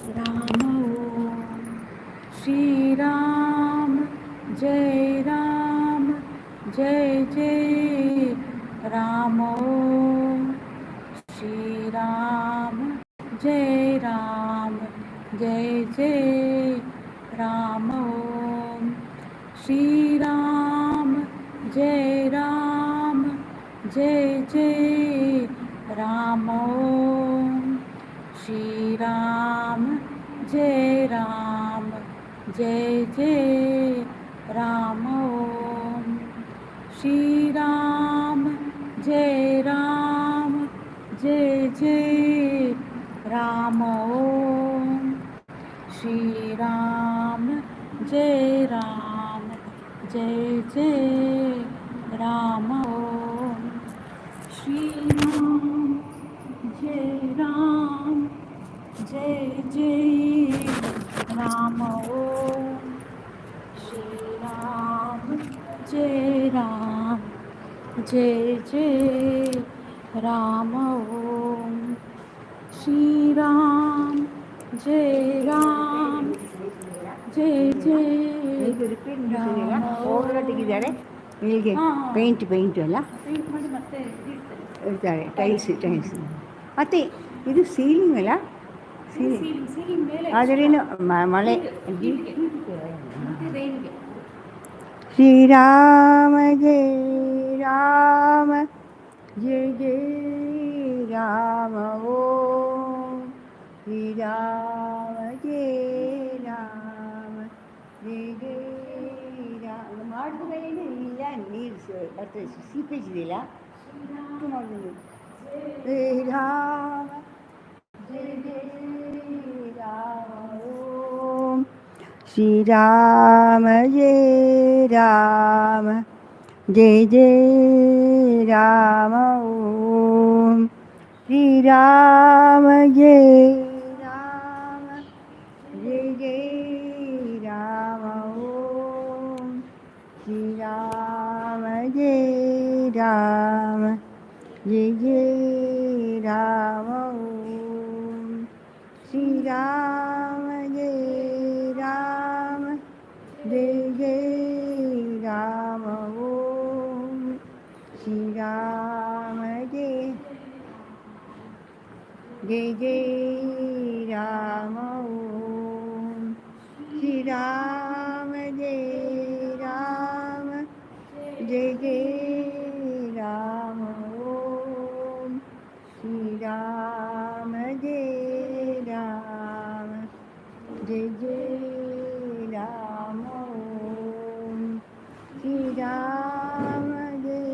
राम ओम श्री राम जय जय राम ओम श्री राम जय जय राम ओम श्री राम जय जय राम ओम श्री राम जय जय राम ओम श्री राम जय जय राम ओम श्री राम जय जय राम ओम श्री राम जय जय राम ओम श्री राम जय जय राम ओम श्री राम जय जय ಓವರ್ಟಿಗಿದ್ದಾರೆ ಇಲ್ಲಿಗೆ ಪೇಂಟ್ ಅಲ್ಲ ಮಾಡಿ ಮತ್ತೆ ಇರ್ತಾರೆ ಟೈಲ್ಸ್ ಮತ್ತು ಇದು ಸೀಲಿಂಗ್ ಅಲ್ಲ ಸೀಲಿಂಗ್ ಮೇಲೆ ಆದರೇನು ಮಳೆ ರೈನ್ಗೆ ಶ್ರೀರಾಮ ಜಯ ರಾಮ ಜಯ ಜಯ ರಾಮ ಓಂ ಶ್ರೀರಾಮ ಜಯ ರಾಮ ಜಯ ಜಯ ರಾಮ ಮಾಡಿದ ಮೇಲೆ ಇಲ್ಲ ನೀರು ಬರ್ತದೆ ಸೀಪೇಜ್ ಇದೆಯಲ್ಲ ಮಾಡಿದ್ರು ಶ್ರೀರಾಮ ಜಯ ಜಯ ರಾಮ ಓಂ श्रीराम जय राम जय जय राम ओम श्रीराम जय राम जय जय राम ओम श्रीराम जय राम जय जय राम ओम श्रीराम जय राम जय जय राम ओम श्रीराम जय जय राम ओम श्रीराम जय राम जय जय राम ओम श्रीराम जय राम जय जय राम ओम श्रीराम जय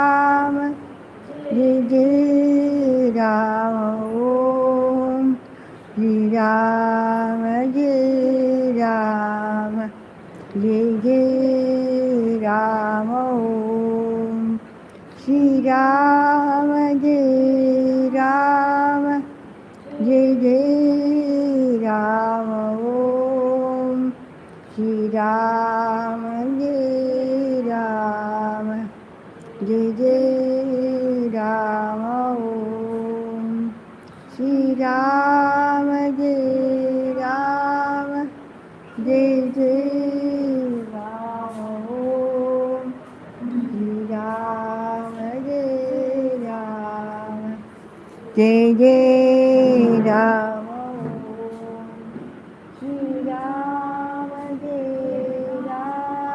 राम जय जय राम ओम श्रीराम जय राम जय जय राम ओम श्रीराम जय राम जय जय राम ओम श्रीराम जय राम जय जय राम ओम श्रीराम जय राम जय जय राम ओम श्रीराम जय राम जय जय राम ओम श्रीराम जय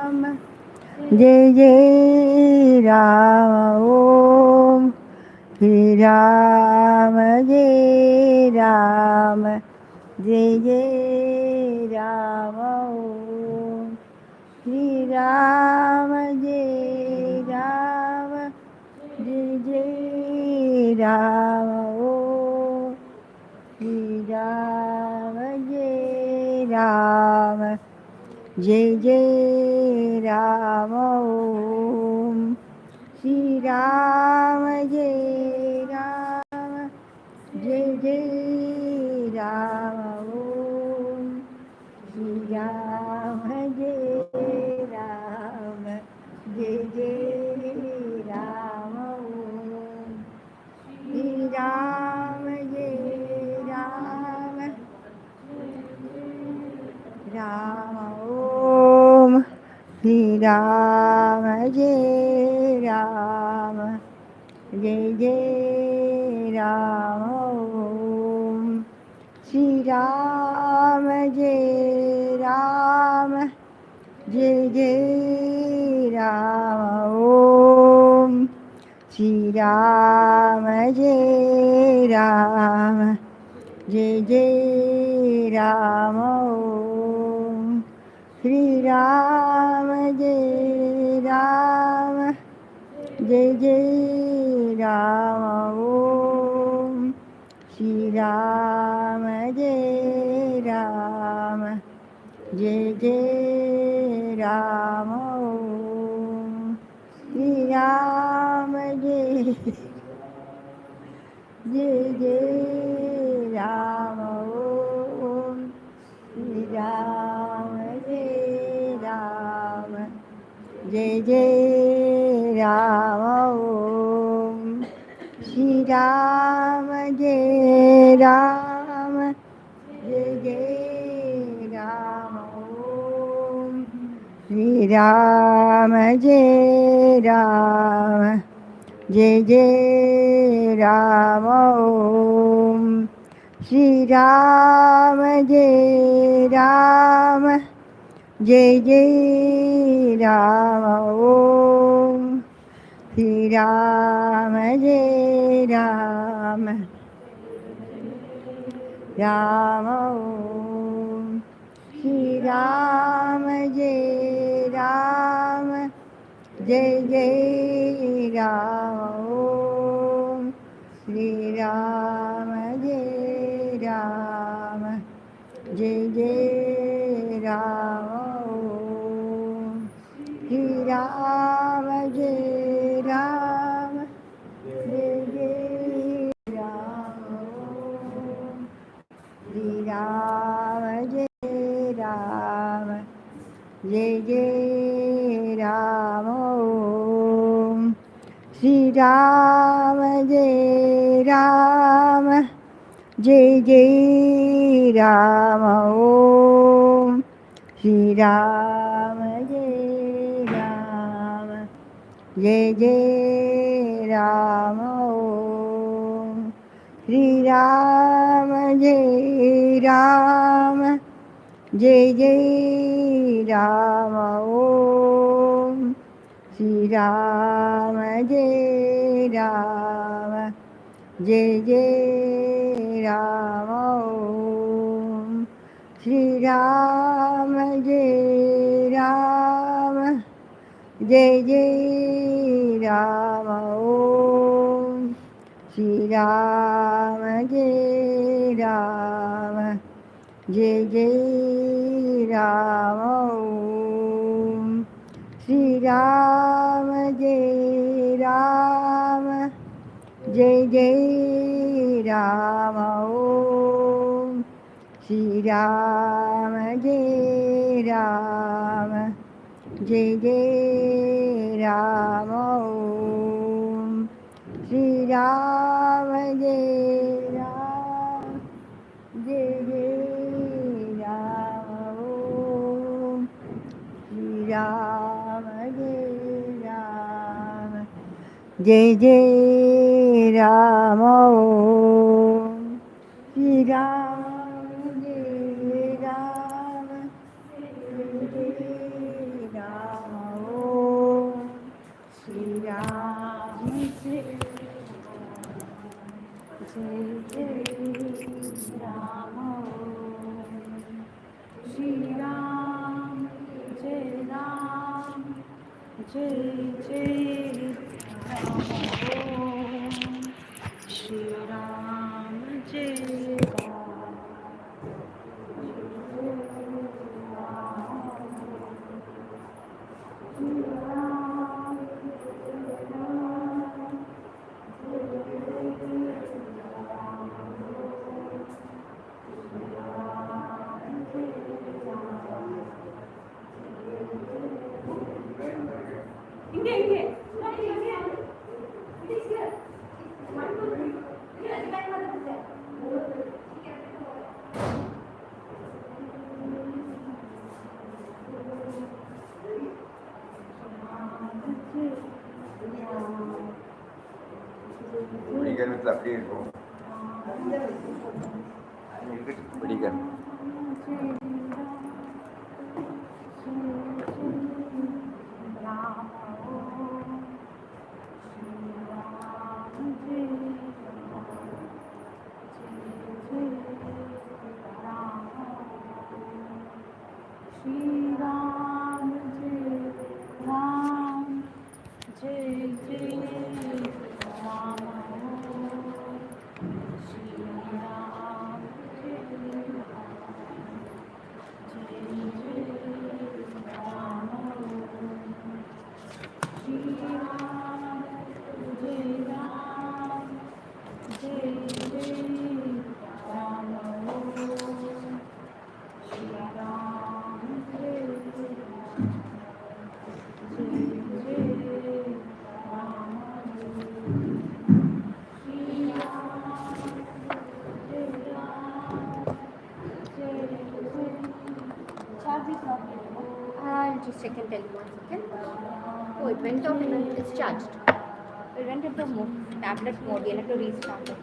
राम जय जय राम ओम श्रीराम जय राम जय जय राम ओम श्रीराम जय राम जय जय राम ओम श्रीराम जय राम जय जय राम ओम श्रीराम जय राम जय जय राम ओम श्रीराम जय राम जय जय राम ओम श्रीराम जय Shri Ram Jai Ram Jai Jai Ram Om Shri Ram Jai Ram Jai Jai Ram Om Shri Ram Jai Ram Jai Jai Ram Om Shri Ram Jai Ram Jai Jai Ram Om Shri Ram Jai Ram Jai Jai Ram Om Shri Ram Jai Jai Jai Ram Om Shri Ram Jai Ram Jai Jai Ram Om Shri Ram Jai Ram Jai Jai Ram Om Shri Ram Jai Ram Jai Jai Ram Om Shri Ram Jai Ram Jai Jai Ram Om Shri Ram Jai Ram Ram Om Shri Ram Jai Ram Jai Jai Ram Om Shri Ram Jai Ram Jai Jai Ram Om Shri Ram Jai Ram Jai Jai Ram Om Shri Ram Jai Ram Jai Jai Ram Om Shri Ram Jai Ram Jai Jai Ram Om Shri Ram Jai Ram Jai Jai Ram Om Shri Ram Jai Ram Jai Jai Ram Om Shri Ram Jai Ram Jai Jai Ram Om Shri Ram Jai Ram Jai Jai Ram Om Shri Ram Jai Ram Jai Jai Ram Om Shri Ram Jai Ram Jai Jai Ram Om Shri Ram Jai Ram Jai Jai Ram Om Shri Ram Jai Ram Jai Jai Ram Om Shri Ram Jai Ram Jai Jai Ram Om Shri Ram Jai Ram Jai Jai Ram Om Shri Ram Jai Jai Ram Om Shri Ram Jai Ram Jai Jai Ram Om Shri Ram Jai Inge, Inge, no, Inge, Inge, it is here. 1, 2, 3. Here, அப்படியே இருக்கும். படிக்கிறேன். I'll just check and tell you 1 second. Oh, it went off and then it's charged. It went into tablet mode. We have to restart it.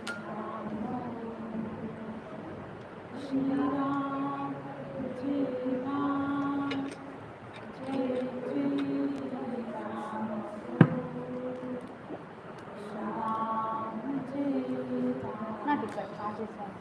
Not required. Charge is fine.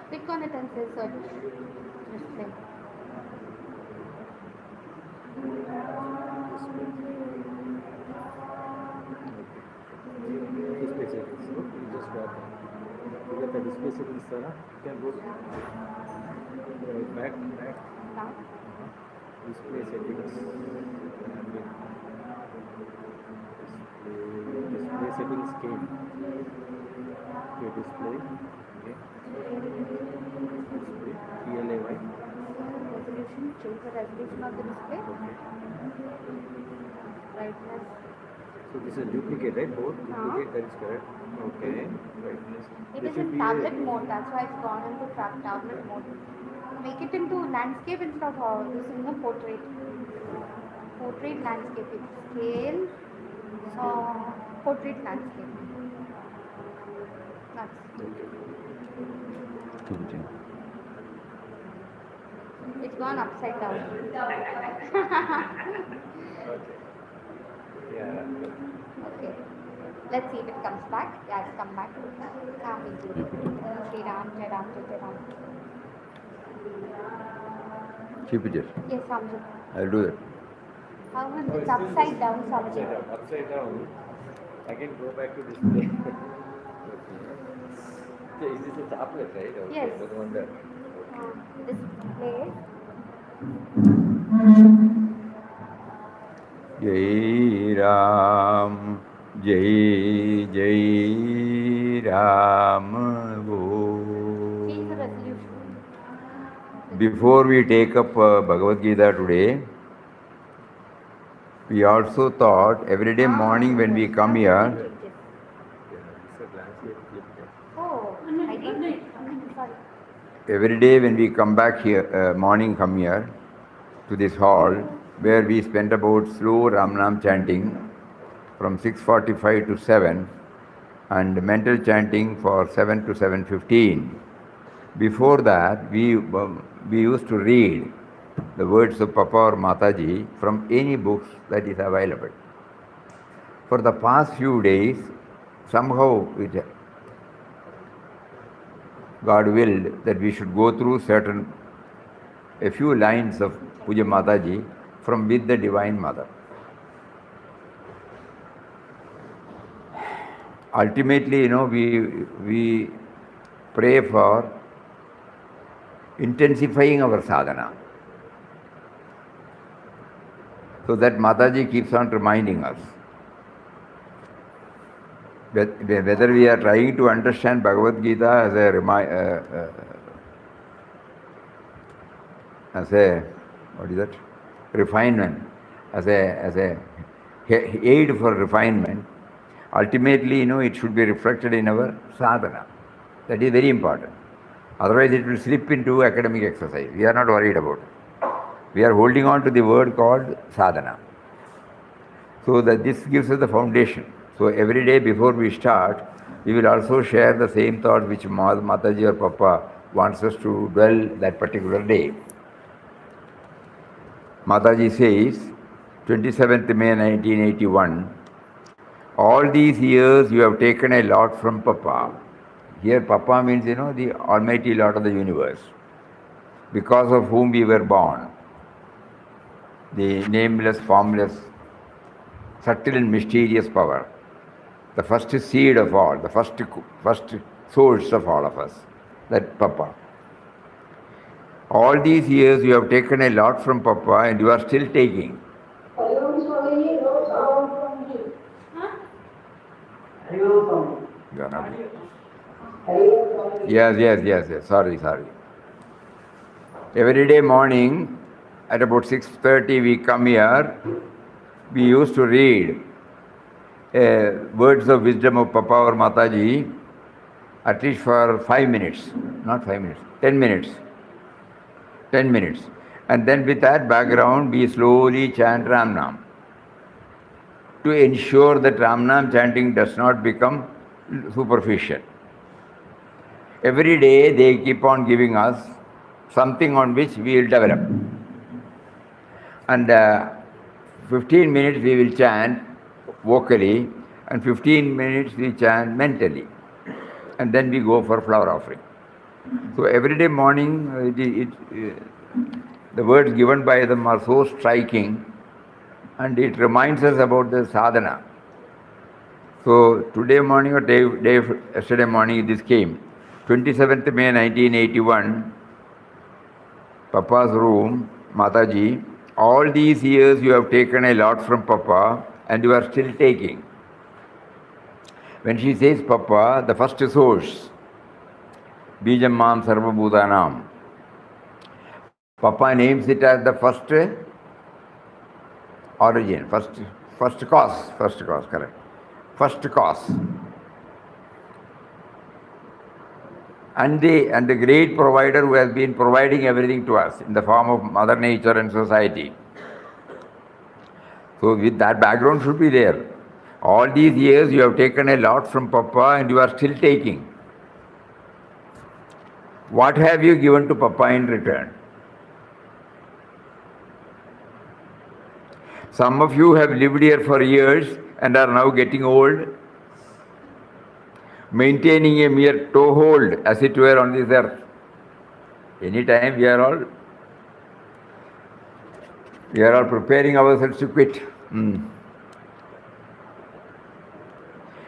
Click on it and say search. Display. Display settings. You just grab that. You get the display settings, sir. You can go back. Display settings. Display settings came. Your display. Okay. Display. PLAY. Resolution. Change the resolution of the display. Okay. Brightness. So this is duplicate, right? Both duplicate, that is correct. Okay. Brightness. It is in tablet mode, that's why it's gone into tablet mode. Make it into landscape instead of using the portrait. Portrait landscape. Scale. Portrait landscape. That's it's gone upside down. Yeah. Okay. Let's see if it comes back. Yeah, it's come back. Shri Ram, Jai Ram, Jai Ram. Keep it here. Yes, Swamiji. I'll do that. How much? It's upside down, Swamiji. Upside down. Again, go back to display. Okay. Is this a tablet, right? Okay. Yes. No wonder. Display. Jai Ram, Jai Jai Ram. Change the resolution. Before we take up Bhagavad Gita today, we also thought every day morning when we come here, Oh, I didn't. Sorry. every day when we come back here, morning come here to this hall, where we spent about slow Ram Nam chanting from 6:45 to 7. and mental chanting for 7 to 7:15. Before that, we used to read the words of Papa or Mataji from any books that is available. For the past few days, somehow God willed that we should go through a few lines of Puja Mataji from with the Divine Mother. Ultimately, we pray for intensifying our sadhana, so that Mataji keeps on reminding us. Whether we are trying to understand Bhagavad Gita as a what is that? Refinement, as a aid for refinement, ultimately, it should be reflected in our sadhana. That is very important. Otherwise, it will slip into academic exercise. We are not worried about it. We are holding on to the word called sadhana. So that this gives us the foundation. So every day before we start, we will also share the same thought which Mataji or Papa wants us to dwell that particular day. Mataji says, 27th May 1981, all these years you have taken a lot from Papa. Here Papa means, the Almighty Lord of the universe, because of whom we were born. The nameless, formless, subtle and mysterious power. The first seed of all, the first source of all of us, that Papa. All these years you have taken a lot from Papa and you are still taking. You are not. Yes. Sorry. Every day morning at about 6:30 we come here. We used to read words of wisdom of Papa or Mataji at least for 5 minutes, not 5 minutes, 10 minutes. 10 minutes. And then with that background, we slowly chant Ram Nam to ensure that Ram Nam chanting does not become superficial. Every day they keep on giving us something on which we will develop. And 15 minutes we will chant vocally and 15 minutes we chant mentally. And then we go for flower offering. So every day morning, the words given by them are so striking, and it reminds us about the sadhana. So today morning or yesterday morning, this came. 27th May 1981, Papa's room, Mataji, all these years you have taken a lot from Papa and you are still taking. When she says Papa, the first source, Bijam Mam Sarva Bhutanam, Papa names it as the first origin, first cause, correct. First cause. And the great provider who has been providing everything to us in the form of Mother Nature and society. So with that background should be there. All these years you have taken a lot from Papa and you are still taking. What have you given to Papa in return? Some of you have lived here for years and are now getting old, maintaining a mere toehold, as it were, on this earth. Anytime we are all preparing ourselves to quit.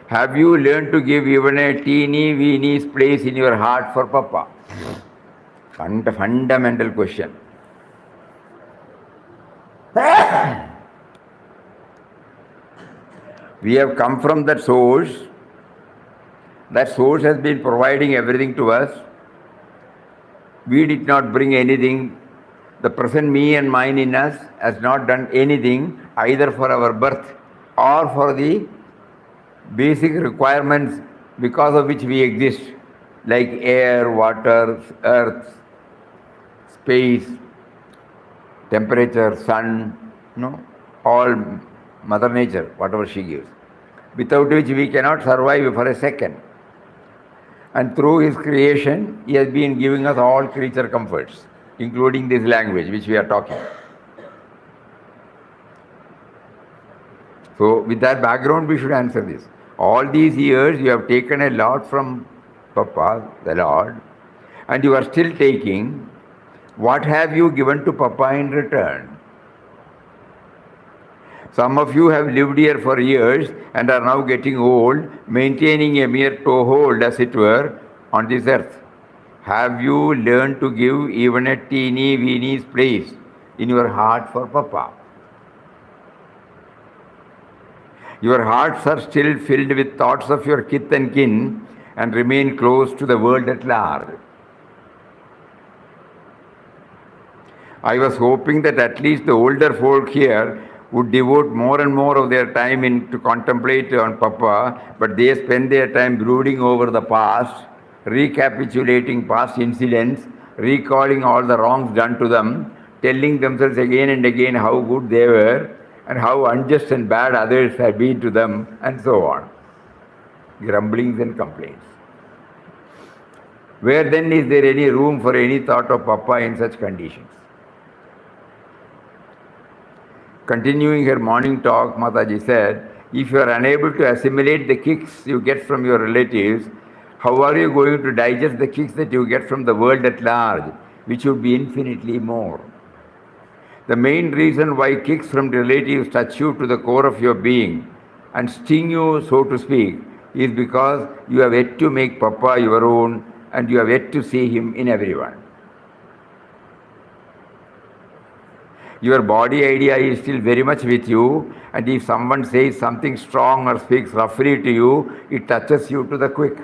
Have you learned to give even a teeny weeny place in your heart for Papa? Fundamental question. We have come from that source. That source has been providing everything to us. We did not bring anything. The present me and mine in us has not done anything either for our birth or for the basic requirements because of which we exist, like air, water, earth, space, temperature, sun, all Mother Nature, whatever she gives. without which we cannot survive for a second. And through his creation, he has been giving us all creature comforts, including this language which we are talking. So with that background, we should answer this. All these years, you have taken a lot from Papa, the Lord, and you are still taking. What have you given to Papa in return? Some of you have lived here for years and are now getting old, maintaining a mere toehold, as it were, on this earth. Have you learned to give even a teeny weeny place in your heart for Papa? Your hearts are still filled with thoughts of your kith and kin and remain close to the world at large. I was hoping that at least the older folk here would devote more and more of their time to contemplate on Papa, but they spend their time brooding over the past, recapitulating past incidents, recalling all the wrongs done to them, telling themselves again and again how good they were and how unjust and bad others have been to them, and so on. Grumblings and complaints. Where then is there any room for any thought of Papa in such conditions? Continuing her morning talk, Mataji said, if you are unable to assimilate the kicks you get from your relatives, how are you going to digest the kicks that you get from the world at large, which would be infinitely more? The main reason why kicks from relatives touch you to the core of your being and sting you, so to speak, is because you have yet to make Papa your own and you have yet to see him in everyone. Your body idea is still very much with you, and if someone says something strong or speaks roughly to you, it touches you to the quick.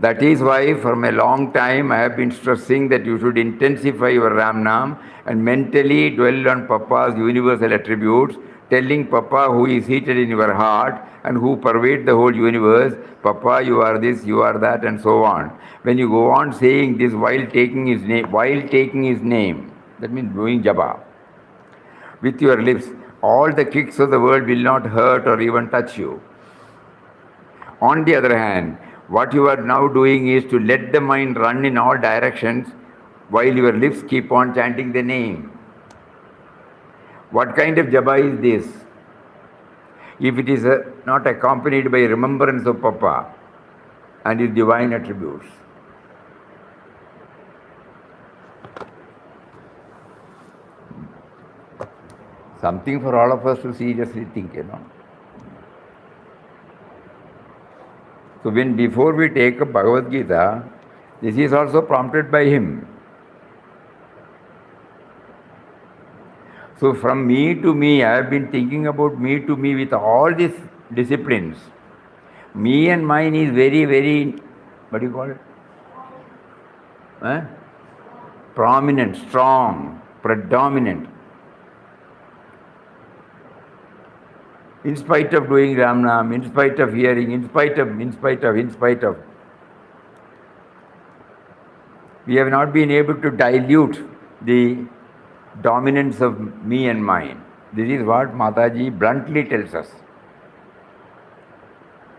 That is why from a long time I have been stressing that you should intensify your Ramnam and mentally dwell on Papa's universal attributes, telling Papa who is seated in your heart and who pervades the whole universe, Papa, you are this, you are that, and so on. When you go on saying this while taking his name, that means doing japa, with your lips, all the kicks of the world will not hurt or even touch you. On the other hand, what you are now doing is to let the mind run in all directions while your lips keep on chanting the name. What kind of japa is this? If it is not accompanied by remembrance of Papa and his divine attributes. Something for all of us to seriously think, So before we take up Bhagavad Gita, this is also prompted by him. So from me to me, I have been thinking about me to me with all these disciplines. Me and mine is very, very, what do you call it? Prominent, strong, predominant. In spite of doing Ramnam, in spite of hearing, in spite of. We have not been able to dilute the dominance of me and mine. This is what Mataji bluntly tells us.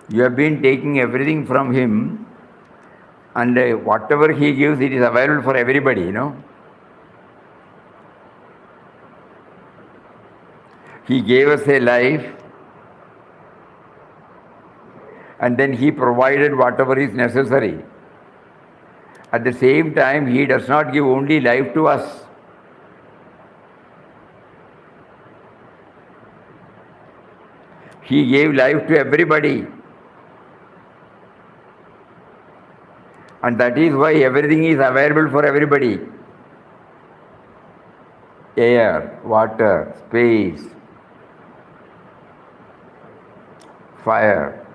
You have been taking everything from him, and whatever he gives, it is available for everybody, He gave us a life, and then he provided whatever is necessary. At the same time, he does not give only life to us. He gave life to everybody. And that is why everything is available for everybody. Air, water, space, fire,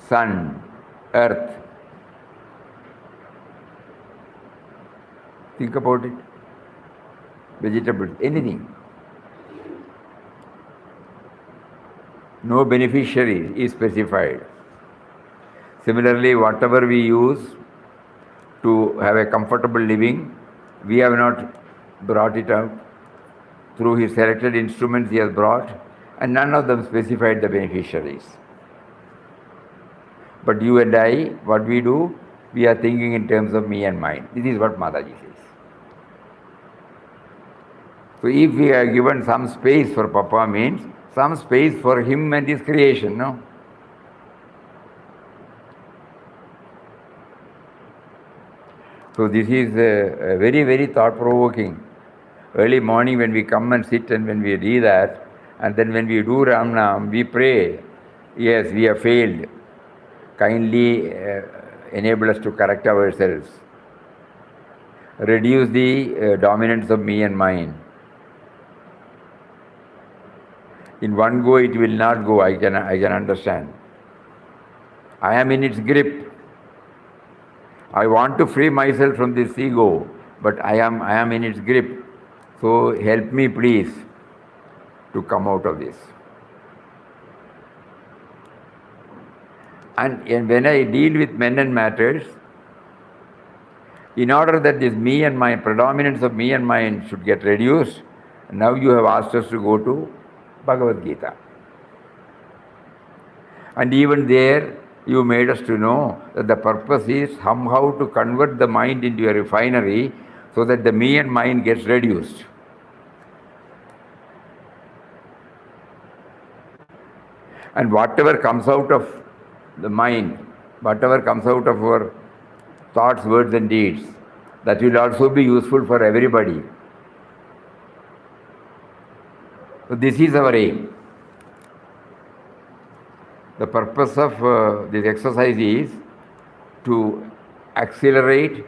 sun, earth. Think about it. Vegetables, anything. No beneficiary is specified. Similarly, whatever we use to have a comfortable living, we have not brought it out. through his selected instruments he has brought, and none of them specified the beneficiaries. But you and I, what we do, we are thinking in terms of me and mine. This is what Mataji says. So if we are given some space for Papa means some space for him and his creation, no? So this is very, very thought-provoking. Early morning when we come and sit and when we read that, and then when we do Ram Nam, we pray, yes, we have failed. Kindly enable us to correct ourselves. Reduce the dominance of me and mine. In one go it will not go, I can understand. I am in its grip. I want to free myself from this ego, but I am in its grip. So help me please to come out of this. And when I deal with men and matters, in order that this me and my predominance of me and mine should get reduced, now you have asked us to go to Bhagavad Gita. And even there, you made us to know that the purpose is somehow to convert the mind into a refinery so that the me and mine gets reduced. And whatever comes out of the mind, whatever comes out of our thoughts, words and deeds, that will also be useful for everybody. So this is our aim. The purpose of this exercise is to accelerate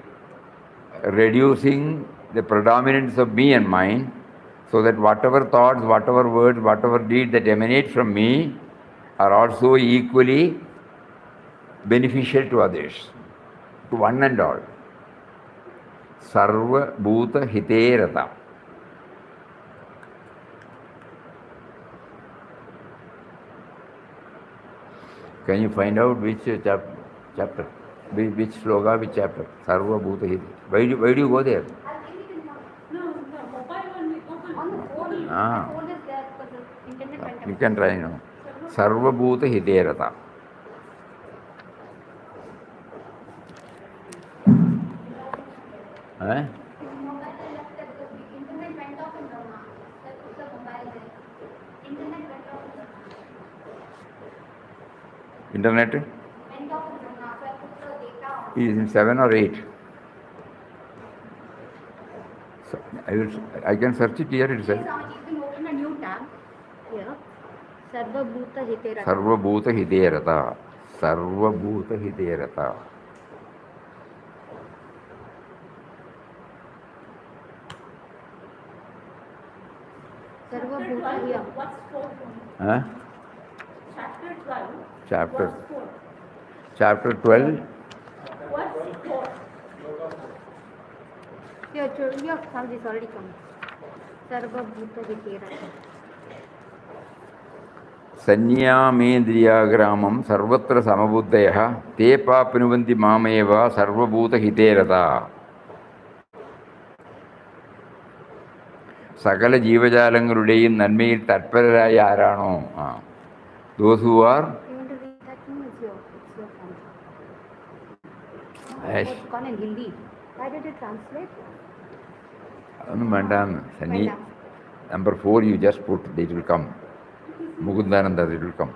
reducing the predominance of me and mine, so that whatever thoughts, whatever words, whatever deeds that emanate from me are also equally beneficial to others, to one and all. Sarva Bhuta Hite Rata. Can you find out which chapter? Which sloka, which chapter? Sarva Bhuta Hite. Why do you go there? No, the mobile one we open. On the phone, Ah. my phone is there because the internet went up. You can try now. Sarva Bhuta Hite Rata. Mobile I left there because the internet went off in Rama. So I put the mobile there. Internet went off in Rama. Internet Went off in Rama. So I put the data on. is in 7 or 8. So I can search it here itself. You can open a new tab here. Sarva Bhuta Hite Rata. Sarva Bhuta Hite Rata. Sarva Bhuta Hite Rata. Sarva Bhuta here. What's fourth one? Huh? Chapter 12. Chapter. What's fourth? Chapter 12. What's fourth? Here, some this already come. Sarva Bhuta Hite Rata. Sanyamendriyagramam sarvatra samabuddhaya te papnuvanti mameva sarvabhuta hite rata. സകല ജീവജാലങ്ങളുടെയും നന്മയിൽ തൽപരരായ ആരാണോ those who are You want to read that one? It's your phone. Yes. It's gone in Hindi. Why did it translate? ഒന്നും വേണ്ടാന്ന് സന്നി വേണ്ട. number 4 you just put, it will come. Mukundananda, it will come.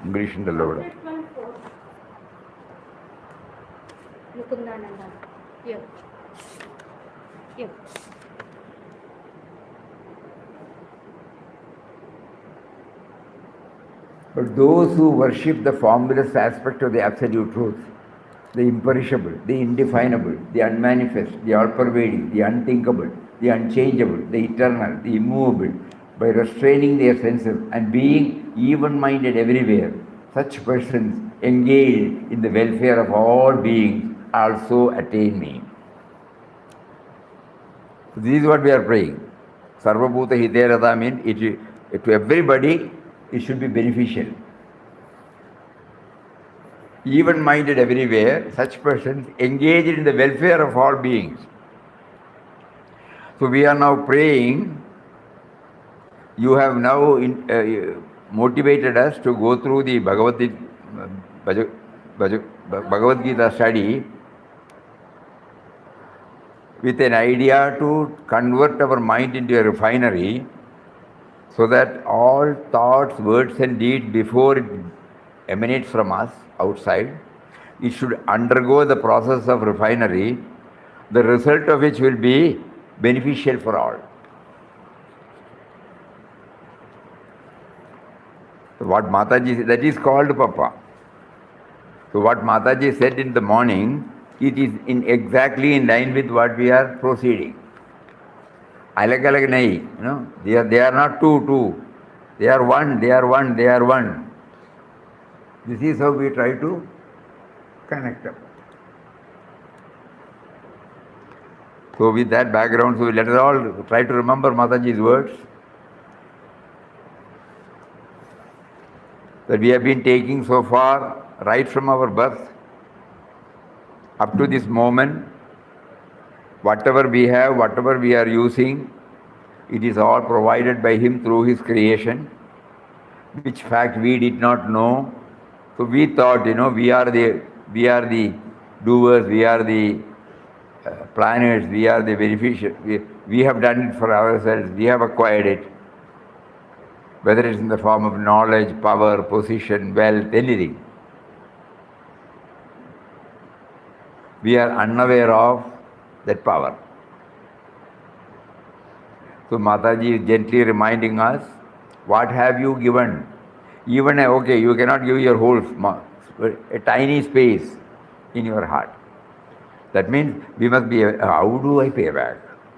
English ഉണ്ടല്ലോ ഇവിടെ. Mukundananda. Here. Here. But those who worship the formless aspect of the absolute truth, the imperishable, the indefinable, the unmanifest, the all-pervading, the unthinkable, the unchangeable, the eternal, the immovable, by restraining their senses and being even-minded everywhere, such persons engaged in the welfare of all beings also attain me. So this is what we are praying. Sarva Bhuta Hite Rata means to everybody it should be beneficial. Even-minded everywhere, such persons engaged in the welfare of all beings. So we are now praying. You have now motivated us to go through the Bhagavad Gita study with an idea to convert our mind into a refinery, so that all thoughts, words and deeds, before it emanates from us outside, it should undergo the process of refinery, the result of which will be beneficial for all. So what Mataji, that is called Papa. So what Mataji said in the morning, it is exactly in line with what we are proceeding. Alag alag nahi, they are not two. They are one. This is how we try to connect up. So with that background, so let us all try to remember Mataji's words that we have been taking so far, right from our birth up to this moment. Whatever we have, whatever we are using, it is all provided by Him through His creation, which fact we did not know. So we thought, we are the doers, we are the planners, we are the beneficiaries. We have done it for ourselves, we have acquired it, whether it's in the form of knowledge, power, position, wealth, anything. We are unaware of that power. So Mataji is gently reminding us, what have you given? Even, you cannot give your whole, a tiny space in your heart. That means we must be, how do I pay back?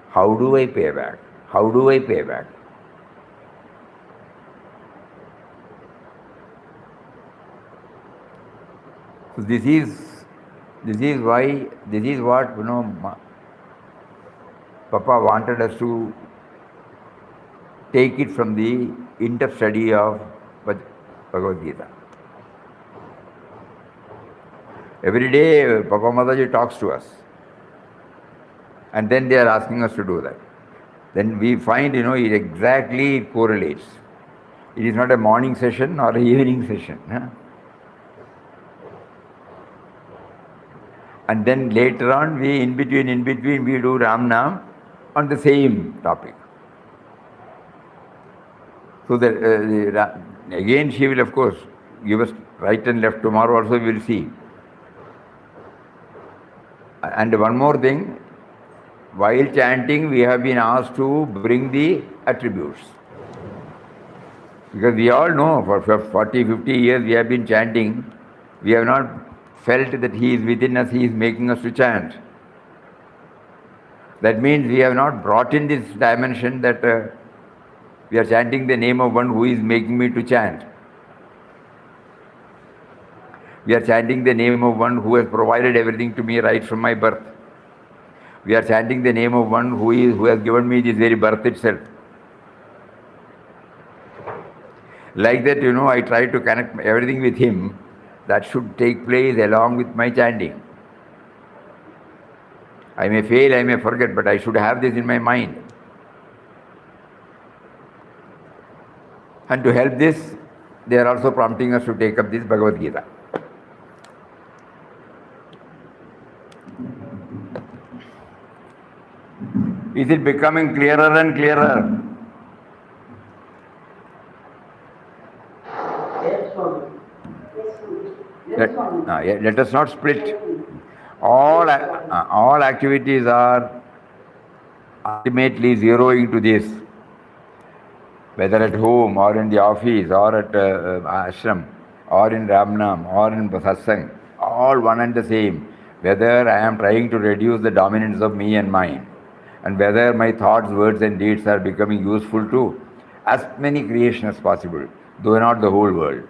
How do I pay back? How do I pay back? So this is what, Papa wanted us to take it from the in-depth study of Bhagavad Gita. Every day, Papa Mataji talks to us. And then they are asking us to do that. Then we find, it exactly correlates. It is not a morning session or an evening session. And then later on, we in between, we do Ram Nam on the same topic. So that again, she will, of course, give us right and left. Tomorrow also we will see. And one more thing, while chanting, we have been asked to bring the attributes. Because we all know for 40, 50 years we have been chanting, we have not felt that He is within us, He is making us to chant. That means we have not brought in this dimension that we are chanting the name of one who is making me to chant. We are chanting the name of one who has provided everything to me right from my birth. We are chanting the name of one who has given me this very birth itself. Like that, I try to connect everything with Him. That should take place along with my chanting. I may fail, I may forget, but I should have this in my mind. And to help this, they are also prompting us to take up this Bhagavad Gita. Is it becoming clearer and clearer? Let us not split. All activities are ultimately zeroing to this. Whether at home or in the office or at ashram or in Ramnam or in Satsang, all one and the same. Whether I am trying to reduce the dominance of me and mine, and whether my thoughts, words and deeds are becoming useful to as many creation as possible, though not the whole world.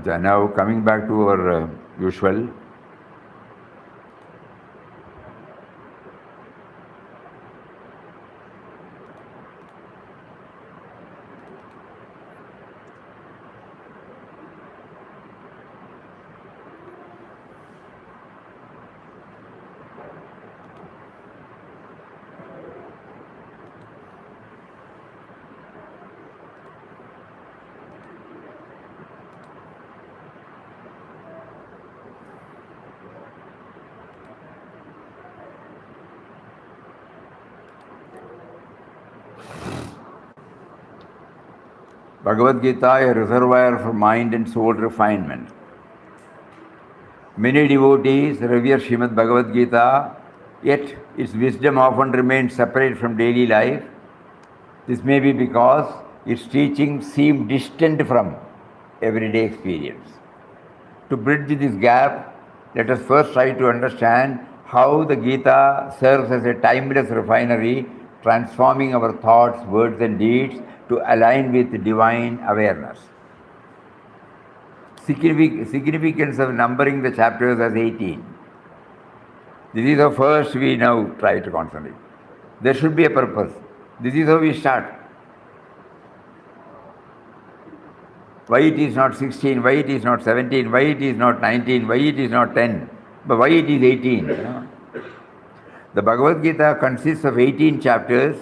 Now coming back to our usual. Bhagavad Gita, a reservoir for mind and soul refinement. Many devotees revere Srimad Bhagavad Gita, yet its wisdom often remains separate from daily life. This may be because its teachings seem distant from everyday experience. To bridge this gap, let us first try to understand how the Gita serves as a timeless refinery, transforming our thoughts, words, and deeds to align with divine awareness. Significance of numbering the chapters as 18. This is the first we now try to concentrate. There should be a purpose. This is how we start. Why it is not 16, why it is not 17, why it is not 19, why it is not 10, but why it is 18. The Bhagavad Gita consists of 18 chapters,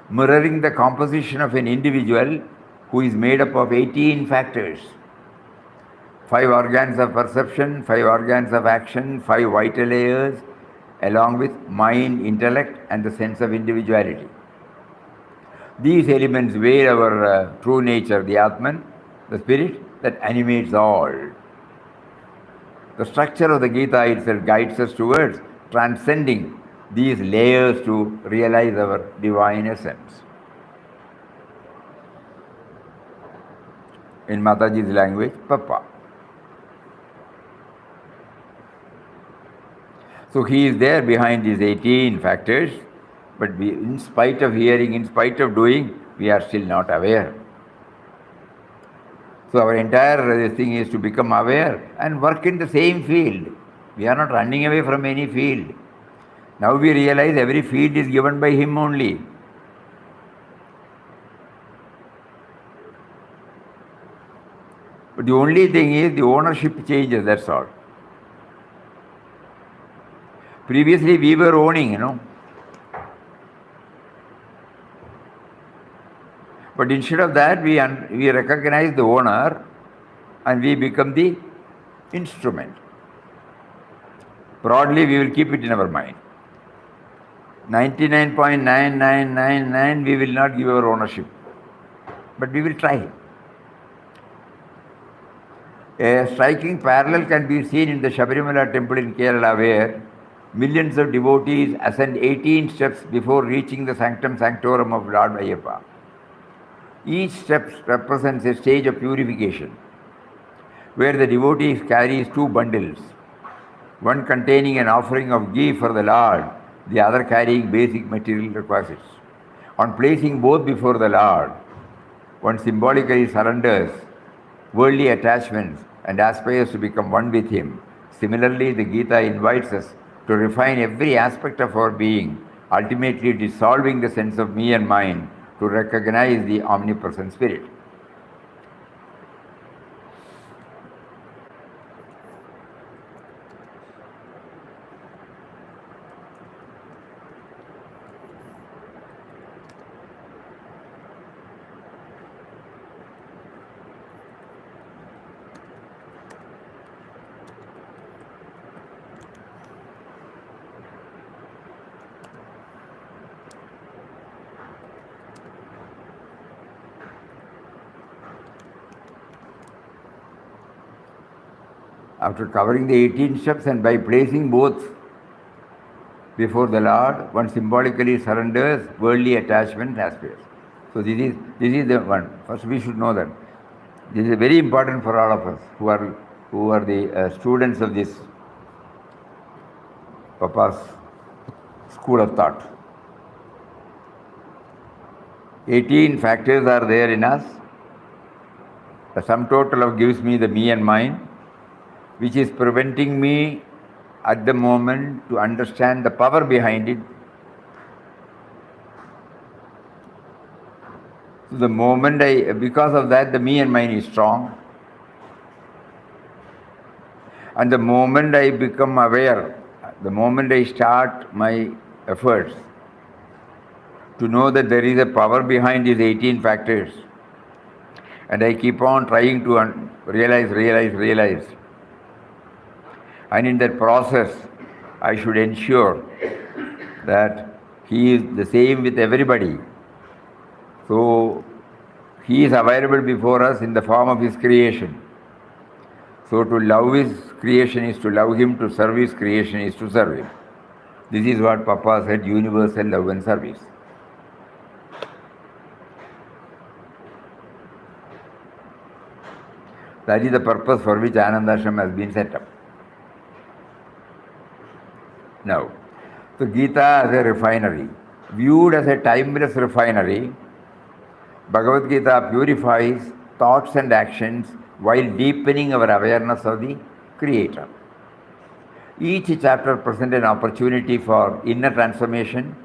mirroring the composition of an individual who is made up of 18 factors. 5 organs of perception, 5 organs of action, 5 vital layers, along with mind, intellect, and the sense of individuality. These elements weigh our true nature, the Atman, the spirit that animates all. The structure of the Gita itself guides us towards transcending these layers to realize our divine essence. In Mataji's language, Papa. So he is there behind these 18 factors, but we, in spite of hearing, in spite of doing, we are still not aware. So our entire thing is to become aware and work in the same field. We are not running away from any field. Now we realize every field is given by him only. But the only thing is the ownership changes, that's all. Previously we were owning, But instead of that, we recognize the owner and we become the instrument. Broadly, we will keep it in our mind. 99.9999 we will not give our ownership, but we will try. A striking parallel can be seen in the Shabarimala temple in Kerala, where millions of devotees ascend 18 steps before reaching the sanctum sanctorum of Lord Ayyappa. Each step represents a stage of purification, where the devotee carries 2 bundles, one containing an offering of ghee for the Lord, the other carrying basic material requisites. On placing both before the Lord, one symbolically surrenders worldly attachments and aspires to become one with Him. Similarly, the Gita invites us to refine every aspect of our being, ultimately dissolving the sense of me and mine, to recognize the omnipresent spirit. After covering the 18 steps and by placing both before the Lord, one symbolically surrenders worldly attachment and aspires. So this is the one. First we should know that. This is very important for all of us who are the students of this Papa's school of thought. 18 factors are there in us. The sum total of gives me the me and mine, which is preventing me at the moment to understand the power behind it. So the moment because of that, the me and mine is strong. And the moment I become aware, the moment I start my efforts to know that there is a power behind these 18 factors, and I keep on trying to realize. And in that process, I should ensure that he is the same with everybody. So He is available before us in the form of his creation. So to love his creation is to love him, to serve his creation is to serve him. This is what Papa said, universal love and service. That is the purpose for which Anandashram has been set up. Now, the Gita as a refinery, viewed as a timeless refinery, Bhagavad Gita purifies thoughts and actions while deepening our awareness of the Creator. Each chapter presents an opportunity for inner transformation,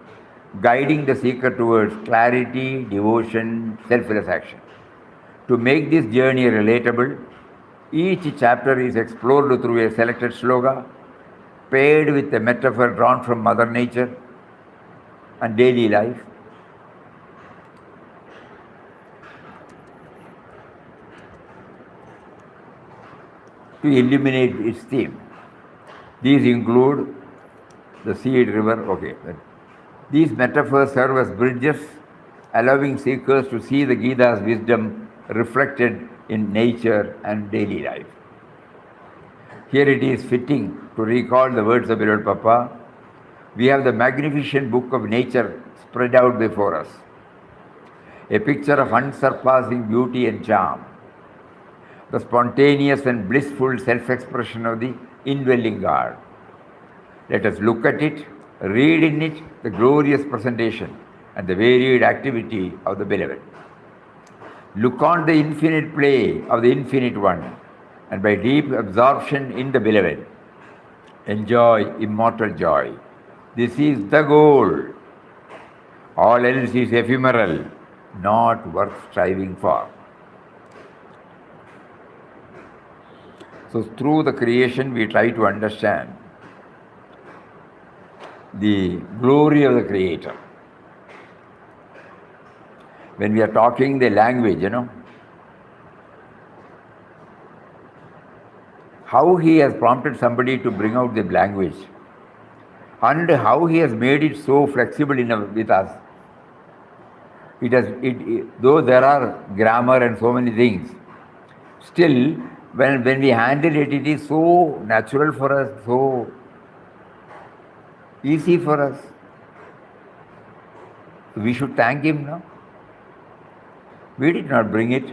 guiding the seeker towards clarity, devotion, selfless action. To make this journey relatable, each chapter is explored through a selected sloga, paired with a metaphor drawn from Mother Nature and daily life. To illuminate its theme. These include the seed river, okay. These metaphors serve as bridges, allowing seekers to see the Gita's wisdom reflected in nature and daily life. Here it is fitting to recall the words of beloved Papa. We have the magnificent book of nature spread out before us, a picture of unsurpassing beauty and charm, the spontaneous and blissful self-expression of the indwelling God. Let us look at it, read in it the glorious presentation and the varied activity of the Beloved. Look on the infinite play of the Infinite One, and by deep absorption in the Beloved, enjoy immortal joy. This is the goal. All else is ephemeral, not worth striving for. So through the creation we try to understand the glory of the Creator. When we are talking the language, how he has prompted somebody to bring out the language and how he has made it so flexible with us. Though there are grammar and so many things, still when we handle it, it is so natural for us, so easy for us. We should thank him now. We did not bring it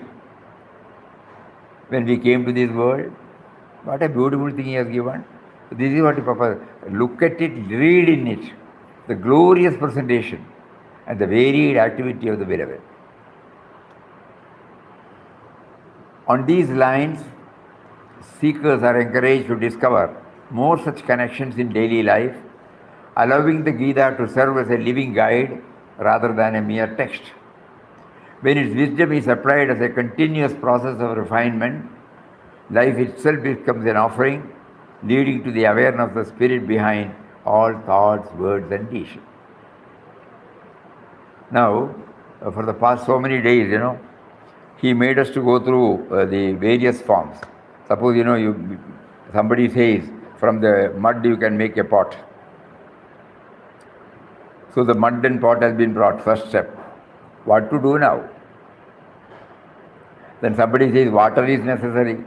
when we came to this world. What a beautiful thing he has given. This is what Papa, look at it, read in it, the glorious presentation and the varied activity of the Beloved. On these lines, seekers are encouraged to discover more such connections in daily life, allowing the Gita to serve as a living guide rather than a mere text. When its wisdom is applied as a continuous process of refinement, life itself becomes an offering, leading to the awareness of the spirit behind all thoughts, words and deeds. Now, for the past so many days, he made us to go through the various forms. Suppose, somebody says, from the mud you can make a pot. So the mud and pot has been brought, first step. What to do now? Then somebody says water is necessary.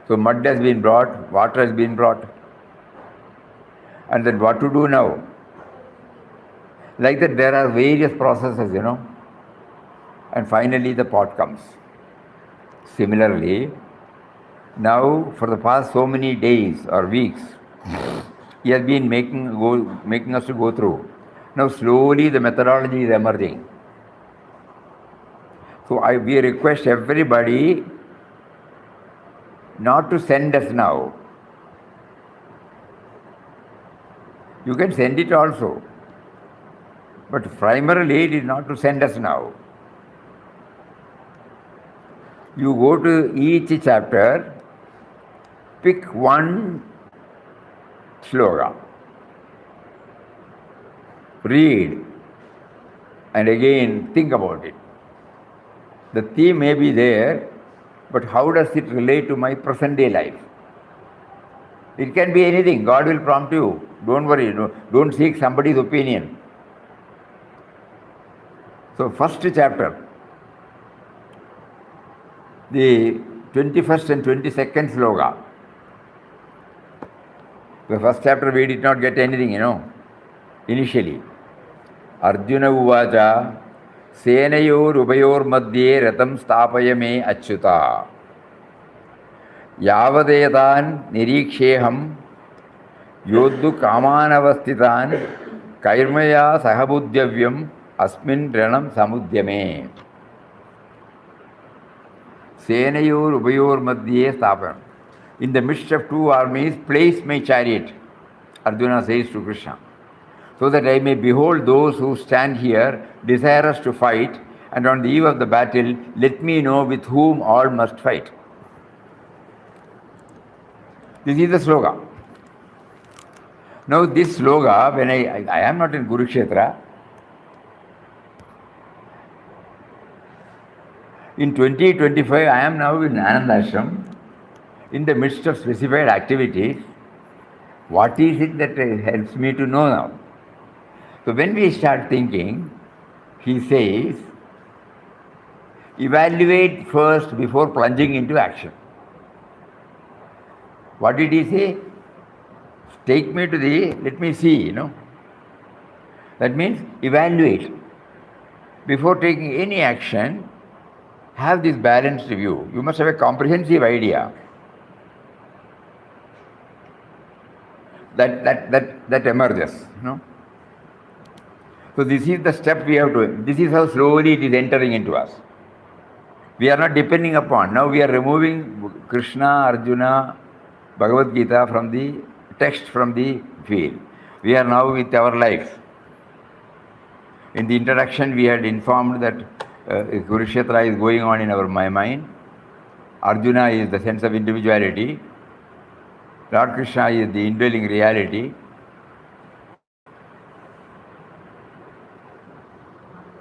So mud has been brought, water has been brought. And then what to do now? Like that there are various processes, and finally the pot comes. Similarly, now for the past so many days or weeks, he has been making us to go through. Now slowly the methodology is emerging. So we request everybody not to send us now. You can send it also. But primarily it is not to send us now. You go to each chapter, pick one sloga, read, and again think about it. The theme may be there, but how does it relate to my present day life? It can be anything. God will prompt you. Don't worry. Don't seek somebody's opinion. So first chapter, the 21st and 22nd sloka. The first chapter we did not get anything, initially. Arjuna uvacha senayor ubayor madhye ratam stapaya me achyuta. Yavadedan niriksheham yoddu kamanavastitan kairmaya sahabudhyavyam asmin ranam samudyame. Senayor ubayor madhye stapayam. In the midst of two armies, place my chariot, Arjuna says to Krishna, so that I may behold those who stand here, desirous to fight, and on the eve of the battle, let me know with whom all must fight. This is the sloka. Now this sloka, when I am not in Kurukshetra, in 2025 I am now in Ananda Ashram, in the midst of specified activities. What is it that helps me to know now? So when we start thinking, he says, evaluate first before plunging into action. What did he say? Take me to let me see, That means evaluate. Before taking any action, have this balanced view. You must have a comprehensive idea. That emerges, So this is the step we have to, this is how slowly it is entering into us. We are not depending upon, now we are removing Krishna, Arjuna, Bhagavad Gita from the text, from the field. We are now with our life. In the introduction we had informed that Kurukshetra is going on in our mind. Arjuna is the sense of individuality. Lord Krishna is the indwelling reality.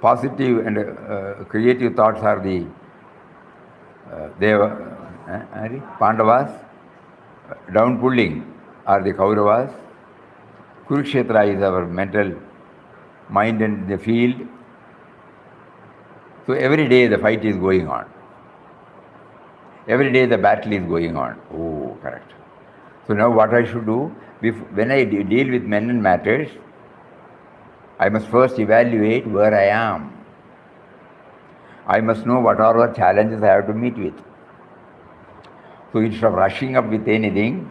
Positive and creative thoughts are the Pandavas. Down pulling are the Kauravas. Kurukshetra is our mental mind and the field. So every day the fight is going on. Every day the battle is going on. Oh, correct. So now what I should do, when I deal with men and matters, I must first evaluate where I am. I must know what are the challenges I have to meet with. So instead of rushing up with anything,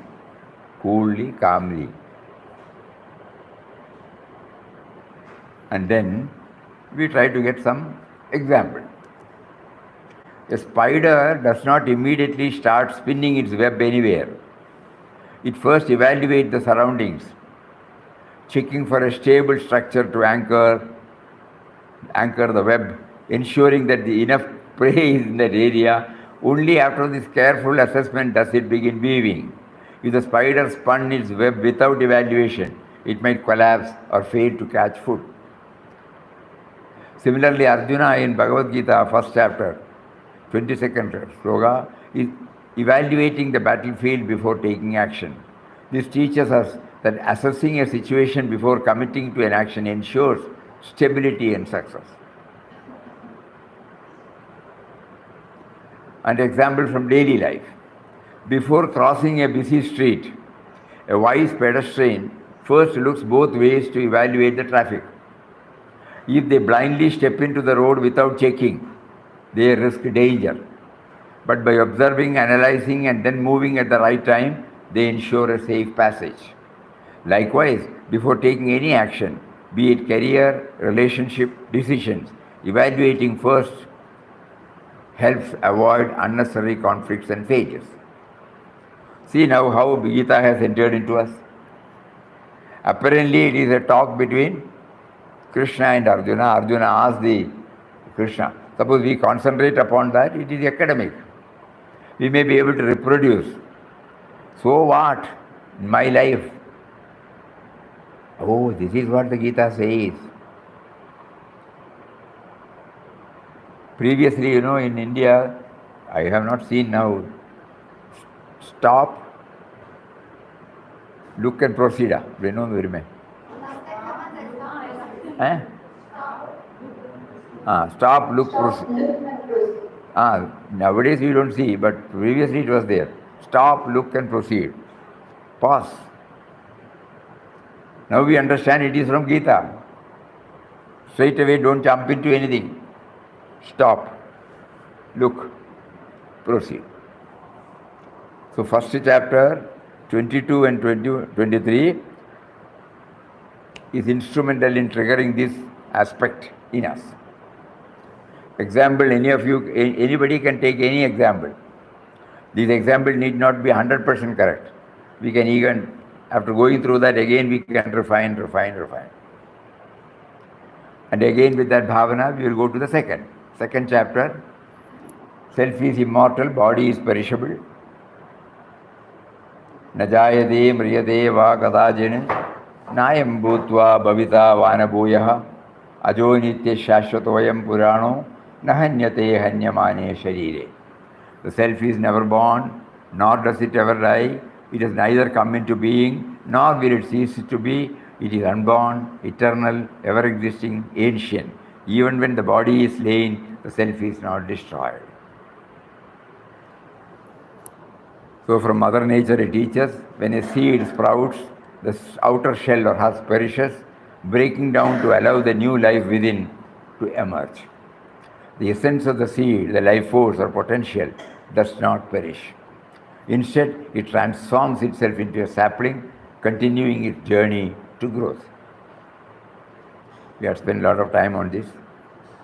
coolly, calmly. And then we try to get some example. A spider does not immediately start spinning its web anywhere. It first evaluates the surroundings, checking for a stable structure to anchor the web, ensuring that enough prey is in that area. Only after this careful assessment does it begin weaving. If the spider spun its web without evaluation, it might collapse or fail to catch food. Similarly, Arjuna in Bhagavad Gita, first chapter, 22nd sloka, is evaluating the battlefield before taking action. This teaches us that assessing a situation before committing to an action ensures stability and success. An example from daily life. Before crossing a busy street, a wise pedestrian first looks both ways to evaluate the traffic. If they blindly step into the road without checking, they risk danger. But by observing, analyzing, and then moving at the right time, they ensure a safe passage. Likewise, before taking any action, be it career, relationship, decisions, evaluating first helps avoid unnecessary conflicts and failures. See now how Gita has entered into us. Apparently, it is a talk between Krishna and Arjuna. Arjuna asks the Krishna. Suppose we concentrate upon that, it is academic. We may be able to reproduce. So what in my life? Oh, this is what the Gita says. Previously, in India, I have not seen now. Stop, look and proceed. Stop, look, proceed. Nowadays you don't see, but previously it was there. Stop, look and proceed. Pause. Now we understand it is from Gita. Straight away, don't jump into anything. Stop, look, proceed. So first chapter, 22 and 23 is instrumental in triggering this aspect in us. Example, anybody can take any example. These examples need not be 100% correct. We can even, after going through that again, we can refine. And again with that bhavana, we will go to the second chapter. Self is immortal, body is perishable. Najayade mriyade va kadajene nayam bhutva bhavita vanabhuyah ajo nitya shashvatoyam purano nahanyate hanyamane sharire. The self is never born, nor does it ever die. It has neither come into being, nor will it cease to be. It is unborn, eternal, ever-existing, ancient. Even when the body is slain, the self is not destroyed. So from Mother Nature it teaches, when a seed sprouts, the outer shell or husk perishes, breaking down to allow the new life within to emerge. The essence of the seed, the life force or potential, does not perish. Instead, it transforms itself into a sapling, continuing its journey to growth. We have spent a lot of time on this.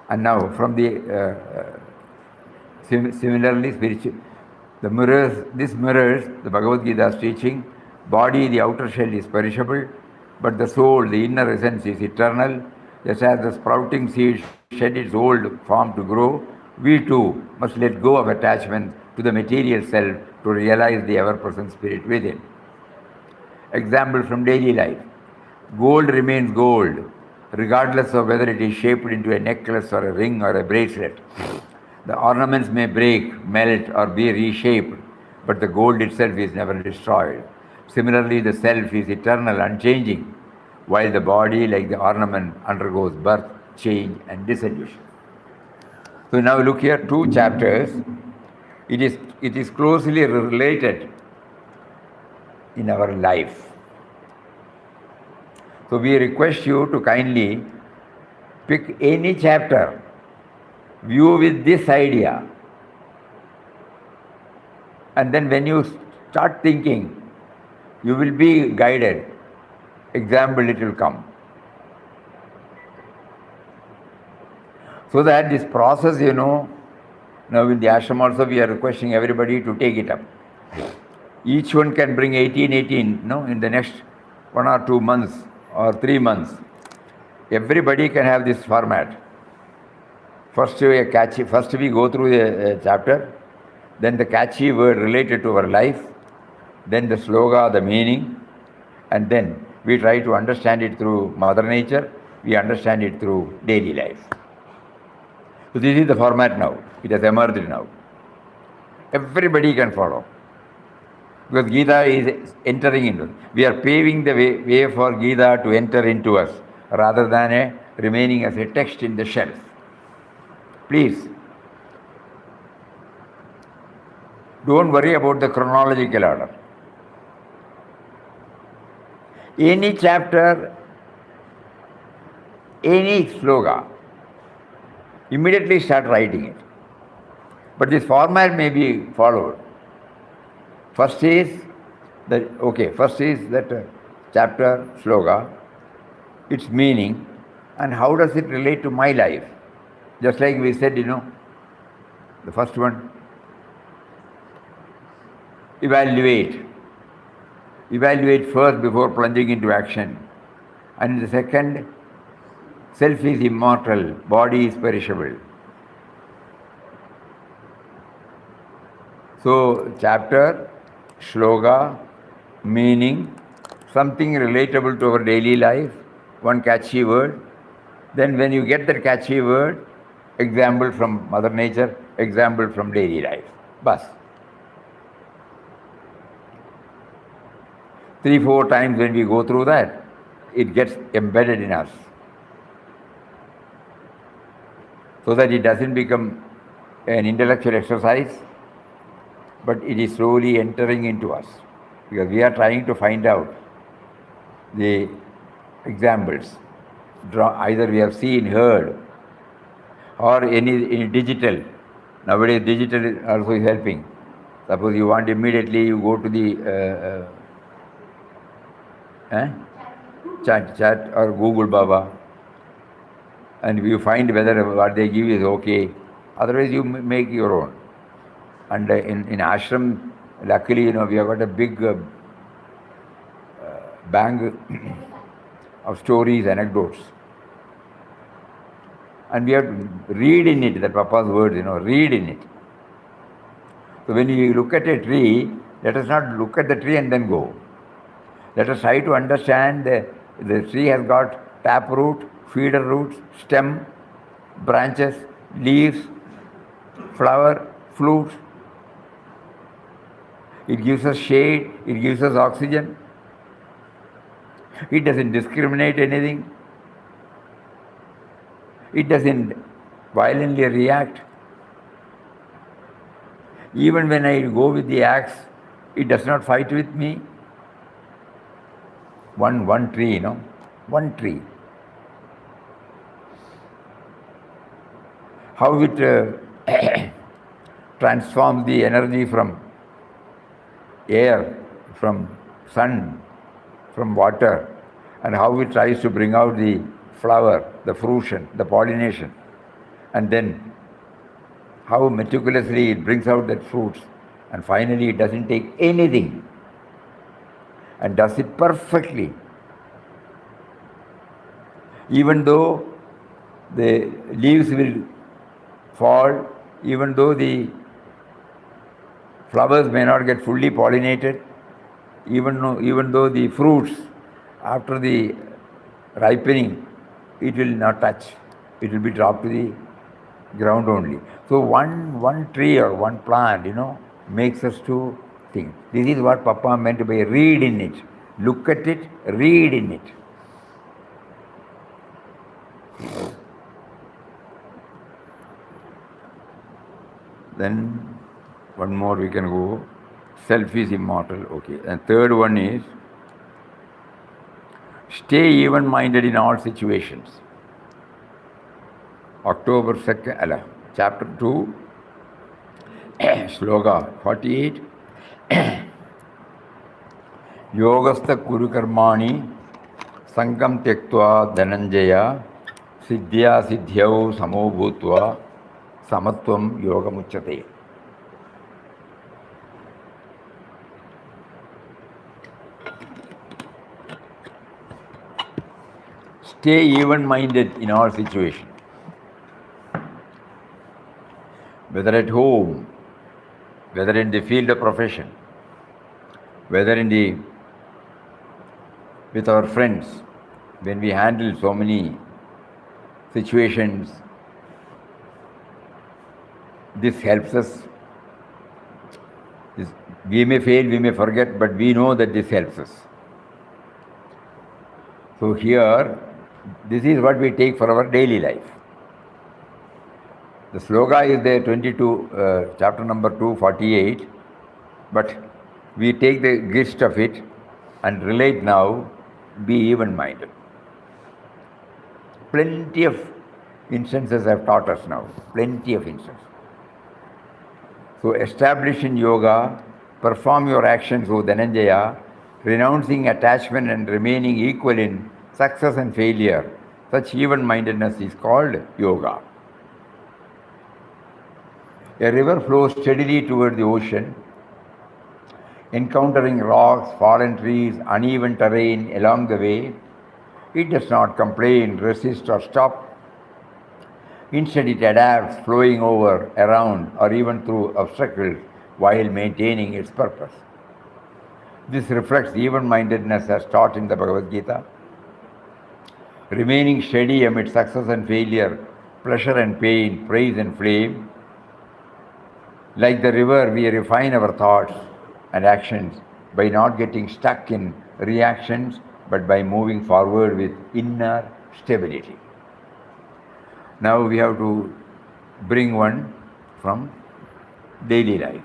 And now, from the similarly spiritual, this mirrors the Bhagavad Gita's teaching. Body, the outer shell, is perishable, but the soul, the inner essence, is eternal. Just as the sprouting seed shed its old form to grow, we too must let go of attachment to the material self to realize the ever-present spirit within. Example from daily life. Gold remains gold, regardless of whether it is shaped into a necklace or a ring or a bracelet. The ornaments may break, melt, or be reshaped, but the gold itself is never destroyed. Similarly, the self is eternal, unchanging, while the body, like the ornament, undergoes birth, change, and dissolution. So now look here, 2 chapters. It is closely related in our life. So we request you to kindly pick any chapter, view with this idea, and then when you start thinking, you will be guided. Example, it will come. So that this process, now in the ashram also we are requesting everybody to take it up. Each one can bring 18, in the next 1 or 2 months or 3 months. Everybody can have this format. First we go through the chapter, then the catchy word related to our life, then the sloga, the meaning, and then we try to understand it through Mother Nature, we understand it through daily life. So this is the format now. It has emerged now. Everybody can follow. Because Gita is entering into. We are paving the way for Gita to enter into us, rather than remaining as a text in the shelf. Please, don't worry about the chronological order. Any chapter, any sloga, immediately start writing it. But this format may be followed. First is that chapter sloga, its meaning, and how does it relate to my life. Just like we said, the first one, evaluate first before plunging into action. And the second, self is immortal, body is perishable. So, chapter, shloka, meaning, something relatable to our daily life, one catchy word. Then when you get that catchy word, example from Mother Nature, example from daily life. Bas. 3-4 times when we go through that, it gets embedded in us. So that it doesn't become an intellectual exercise, but it is slowly entering into us because we are trying to find out the examples. Either we have seen, heard, or any digital. Nowadays, digital also is helping. Suppose you want immediately, you go to the chat or Google Baba, and you find whether what they give is okay. Otherwise, you make your own. And in ashram, luckily, we have got a big bank of stories, anecdotes. And we have to read in it, that Papa's words, read in it. So when you look at a tree, let us not look at the tree and then go. Let us try to understand the tree has got taproot, feeder roots, stem, branches, leaves, flower, fruits. It gives us shade, it gives us oxygen. It doesn't discriminate anything. It doesn't violently react. Even when I go with the axe, it does not fight with me. One tree, one tree. How it transforms the energy from air, from sun, from water, and how it tries to bring out the flower, the fruition, the pollination, and then how meticulously it brings out that fruits, and finally it doesn't take anything and does it perfectly. Even though the leaves will fall, even though the flowers may not get fully pollinated, even though the fruits, after the ripening, it will not touch. It will be dropped to the ground only. So one tree or one plant, makes us to think. This is what Papa meant by read in it. Look at it, read in it. Then one more we can go. Self is immortal. Okay. And third one is stay even-minded in all situations. October 2nd, chapter 2, sloka 48. Yogastha kuru karmani sankam tyaktva dhananjaya siddhya siddhyau samo bhutva samatvam yogamuchyate. Stay even-minded in all situations. Whether at home, whether in the field of profession, whether with our friends, when we handle so many situations, this helps us. We may fail, we may forget, but we know that this helps us. So here, this is what we take for our daily life. The sloka is there, 22, chapter number 2, 48, but we take the gist of it and relate now, be even-minded. Plenty of instances have taught us now, plenty of instances. So establish in yoga, perform your actions, O Dhananjaya, renouncing attachment and remaining equal in success and failure. Such even-mindedness is called yoga. A river flows steadily toward the ocean, encountering rocks, fallen trees, uneven terrain along the way. It does not complain, resist, or stop. Instead, it adapts, flowing over, around, or even through obstacles while maintaining its purpose. This reflects even-mindedness as taught in the Bhagavad Gita. Remaining steady amid success and failure, pleasure and pain, praise and flame. Like the river, we refine our thoughts and actions by not getting stuck in reactions, but by moving forward with inner stability. Now we have to bring one from daily life.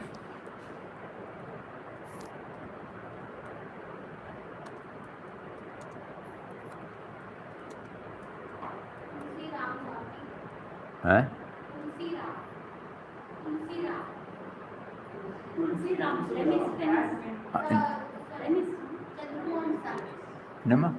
Huh? Tulsi Ram, Remis. Nama?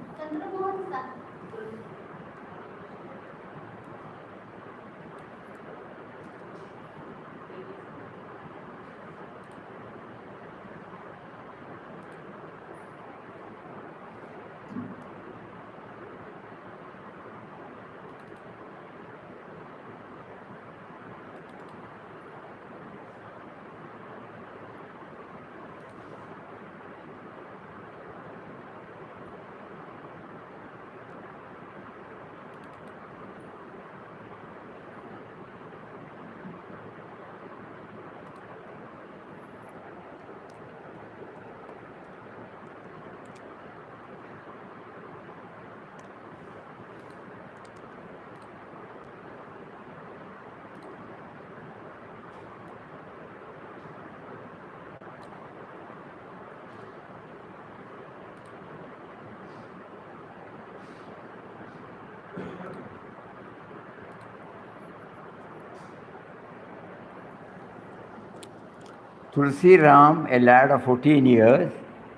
Tulsi Ram, a lad of 14 years,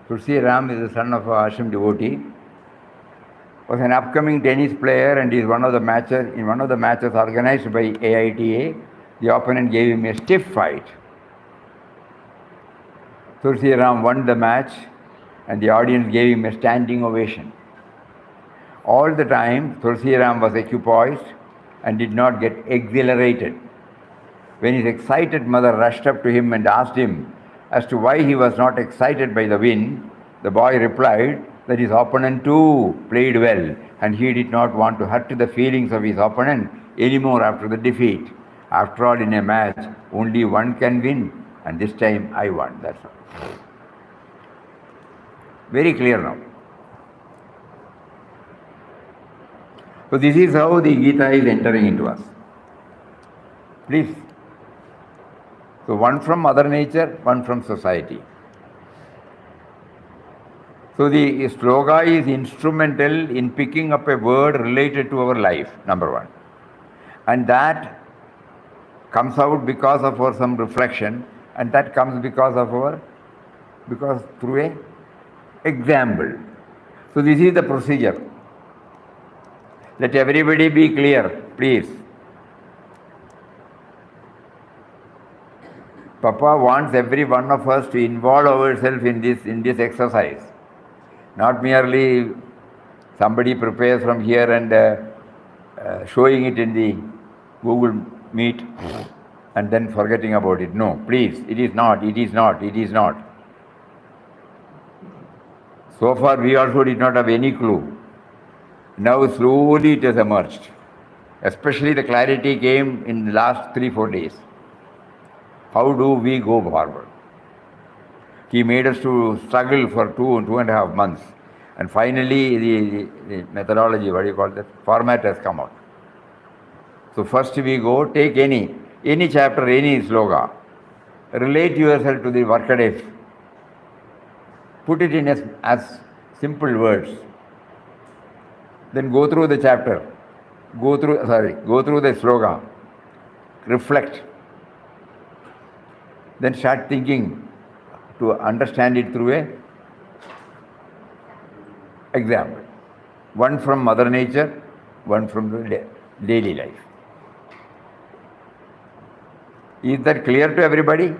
Tulsi Ram is the son of a Ashram devotee, was an upcoming tennis player and in one of the matches organized by AITA, the opponent gave him a stiff fight. Tulsi Ram won the match and the audience gave him a standing ovation. All the time, Tulsi Ram was equipoised and did not get exhilarated. When his excited mother rushed up to him and asked him as to why he was not excited by the win, the boy replied that his opponent too played well and he did not want to hurt the feelings of his opponent anymore after the defeat. After all, in a match, only one can win, and this time I won. That's all. Very clear now. So this is how the Gita is entering into us. Please. So one from Mother Nature, one from society. So the sloga is instrumental in picking up a word related to our life, number one. And that comes out because of our some reflection, and that comes because through a example. So this is the procedure. Let everybody be clear, please. Papa wants every one of us to involve ourselves in this exercise. Not merely somebody prepares from here and showing it in the Google Meet and then forgetting about it. No, please, it is not. So far we also did not have any clue. Now slowly it has emerged. Especially the clarity came in the last 3-4 days. How do we go forward? He made us to struggle for 2.5 months. And finally the methodology, what do you call that? Format has come out. So first we go, take any chapter, any sloga. Relate yourself to the workaday. Put it in as simple words. Then go through the chapter. Go through the sloga. Reflect. Then start thinking to understand it through a example. One from Mother Nature, one from the daily life. Is that clear to everybody?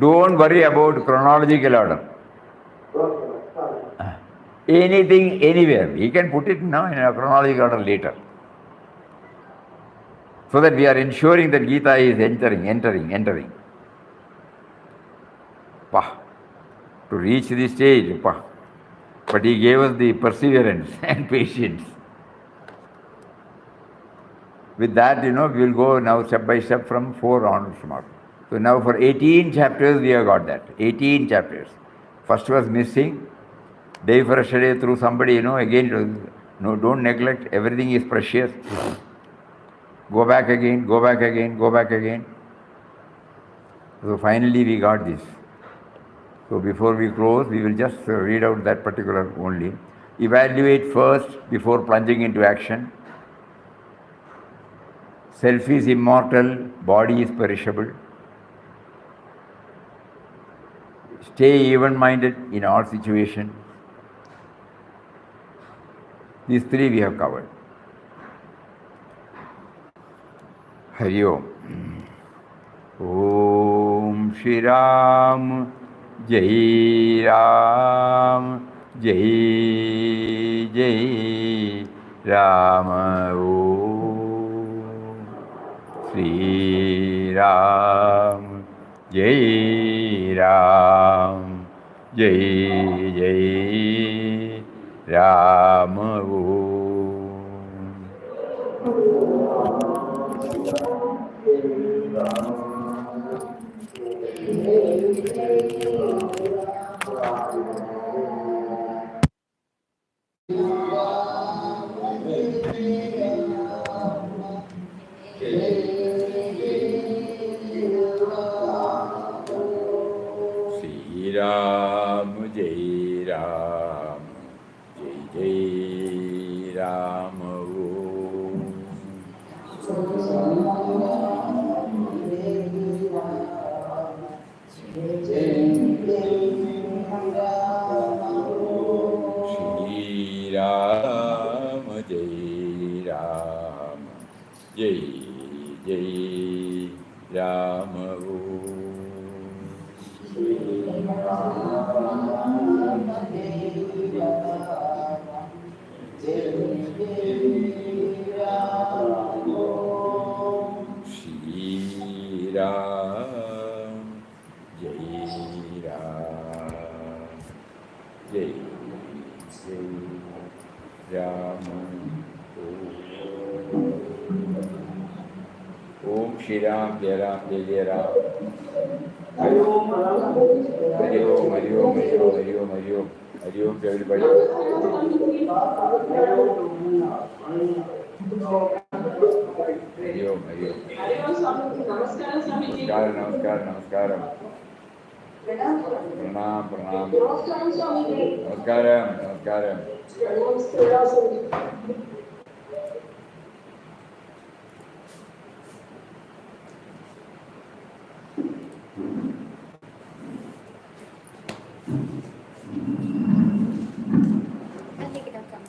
Don't worry about chronological order. Anything, anywhere. He can put it now in a chronological order later. So that we are ensuring that Gita is entering. To reach this stage, but he gave us the perseverance and patience. With that, we will go now step by step from 4 onwards tomorrow. So now for 18 chapters we have got that. 18 chapters. First was missing. Day for a study through somebody, again, no, don't neglect, everything is precious. Go back again, go back again, go back again. So finally we got this. So before we close, we will just read out that particular only. Evaluate first before plunging into action. Self is immortal, body is perishable. Stay even-minded in all situations. These three we have covered. Hari Om. Om Shri Ram, Jai Ram, Jai Jai Ram. Om Shri Ram, Jai Ram, Jai Jai Ram. Om. Shri Ram, Jai Ram, Jai Jai Ram. Shri Ram, Jai Ram, Jai Jai Ram. Shri Ram, Jai Ram, Jai Jai Ram. Om Shri Ram, Jai Ram, Jai Jai Ram. Hari Om, Hari Om, Hari Om, Hari Om, Hari Om, Hari Om. Hari Om to everybody. Hari Om, Hari Om. Namaskaram, Namaskaram, Namaskaram. Pranam, Pranam. Namaskaram, Namaskaram. I'll take it out from.